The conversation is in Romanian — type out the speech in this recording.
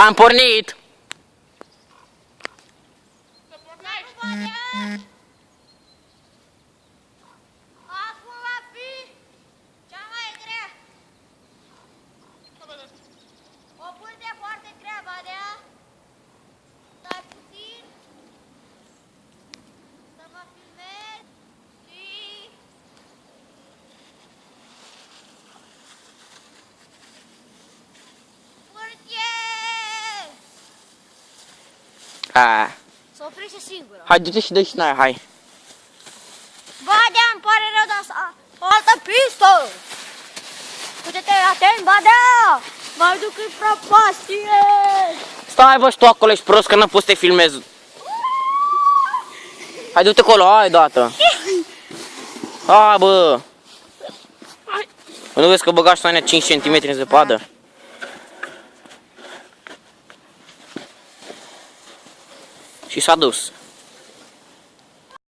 Am pornit! Acum va fi cea mai grea. O pânze foarte grea, Badea. Stai puțin. Să mă filmez. Și... Pârtie! Ah. S-o oprește singură. Hai, du-te și dă și n-ai, hai. Badea, îmi pare rău, dar o altă pistă. Uite-te, atent, Badea! Mă duc în prăpastie! Stai, bă, și tu acolo ești prost că nu poți să te filmezi. Hai, du-te acolo, hai, deodată. Hai, bă. Nu vezi că băgași Soania 5 cm în zăpadă? Și s-a dus.